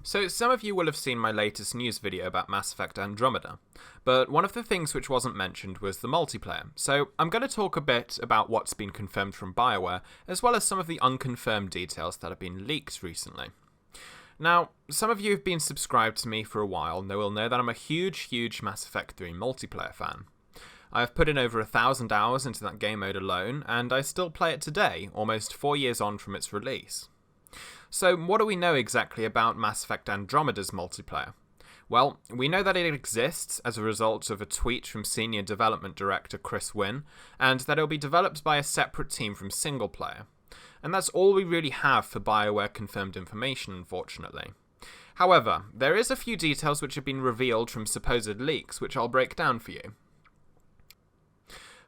So some of you will have seen my latest news video about Mass Effect Andromeda, but one of the things which wasn't mentioned was the multiplayer, so I'm going to talk a bit about what's been confirmed from BioWare, as well as some of the unconfirmed details that have been leaked recently. Now, some of you have been subscribed to me for a while and they will know that I'm a huge Mass Effect 3 multiplayer fan. I have put in over 1,000 hours into that game mode alone, and I still play it today, almost 4 years on from its release. So what do we know exactly about Mass Effect Andromeda's multiplayer? Well, we know that it exists as a result of a tweet from Senior Development Director Chris Wynn, and that it will be developed by a separate team from single player. And that's all we really have for BioWare confirmed information, unfortunately. However, there is a few details which have been revealed from supposed leaks, which I'll break down for you.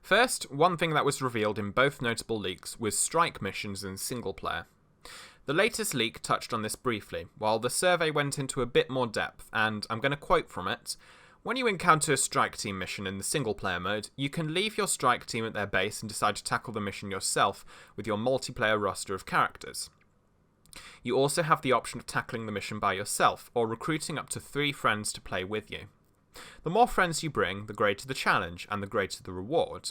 First, one thing that was revealed in both notable leaks was strike missions in single player. The latest leak touched on this briefly, while the survey went into a bit more depth, and I'm going to quote from it. When you encounter a strike team mission in the single player mode, you can leave your strike team at their base and decide to tackle the mission yourself with your multiplayer roster of characters. You also have the option of tackling the mission by yourself, or recruiting up to 3 friends to play with you. The more friends you bring, the greater the challenge, and the greater the reward.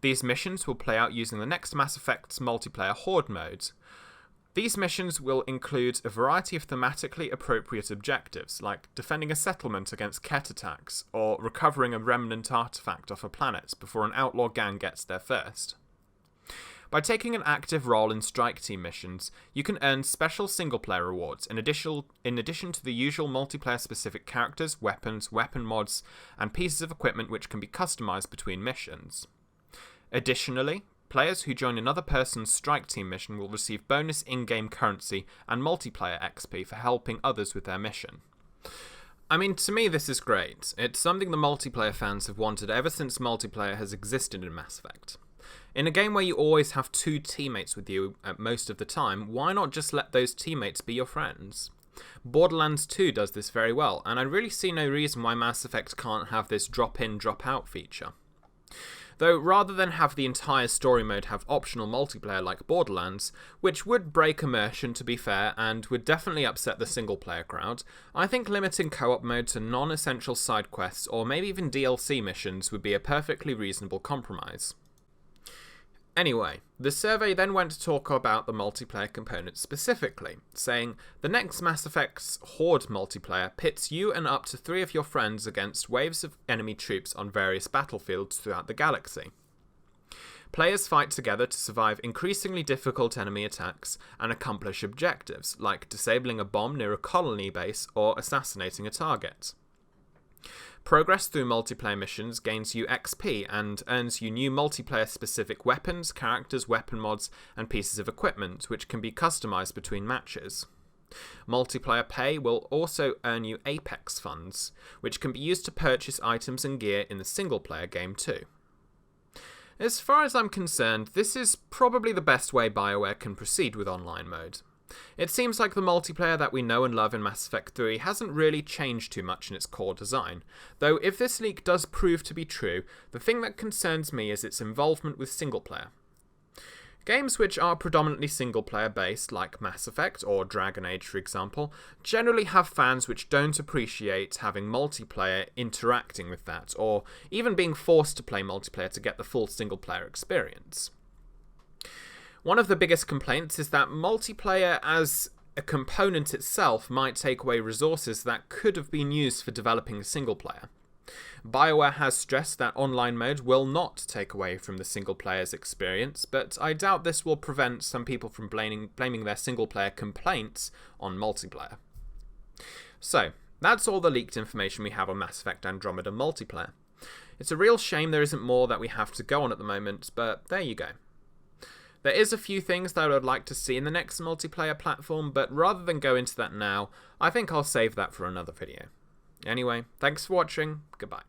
These missions will play out using the next Mass Effect's multiplayer Horde mode. These missions will include a variety of thematically appropriate objectives, like defending a settlement against Ket attacks, or recovering a remnant artifact off a planet before an outlaw gang gets there first. By taking an active role in strike team missions, you can earn special single-player rewards in addition to the usual multiplayer-specific characters, weapons, weapon mods, and pieces of equipment which can be customized between missions. Additionally, players who join another person's strike team mission will receive bonus in-game currency and multiplayer XP for helping others with their mission. I mean, to me this is great. It's something the multiplayer fans have wanted ever since multiplayer has existed in Mass Effect. In a game where you always have 2 teammates with you at most of the time, why not just let those teammates be your friends? Borderlands 2 does this very well, and I really see no reason why Mass Effect can't have this drop-in, drop-out feature. Though rather than have the entire story mode have optional multiplayer like Borderlands, which would break immersion to be fair and would definitely upset the single player crowd, I think limiting co-op mode to non-essential side quests or maybe even DLC missions would be a perfectly reasonable compromise. Anyway, the survey then went to talk about the multiplayer component specifically, saying, the next Mass Effect's Horde multiplayer pits you and up to 3 of your friends against waves of enemy troops on various battlefields throughout the galaxy. Players fight together to survive increasingly difficult enemy attacks and accomplish objectives, like disabling a bomb near a colony base or assassinating a target. Progress through multiplayer missions gains you XP and earns you new multiplayer-specific weapons, characters, weapon mods, and pieces of equipment, which can be customized between matches. Multiplayer pay will also earn you Apex funds, which can be used to purchase items and gear in the single-player game too. As far as I'm concerned, this is probably the best way BioWare can proceed with online mode. It seems like the multiplayer that we know and love in Mass Effect 3 hasn't really changed too much in its core design, though if this leak does prove to be true, the thing that concerns me is its involvement with single player. Games which are predominantly single player based, like Mass Effect or Dragon Age for example, generally have fans which don't appreciate having multiplayer interacting with that, or even being forced to play multiplayer to get the full single player experience. One of the biggest complaints is that multiplayer as a component itself might take away resources that could have been used for developing a single player. BioWare has stressed that online mode will not take away from the single player's experience, but I doubt this will prevent some people from blaming their single player complaints on multiplayer. So, that's all the leaked information we have on Mass Effect Andromeda multiplayer. It's a real shame there isn't more that we have to go on at the moment, but there you go. There is a few things that I would like to see in the next multiplayer platform, but rather than go into that now, I think I'll save that for another video. Anyway, thanks for watching, goodbye.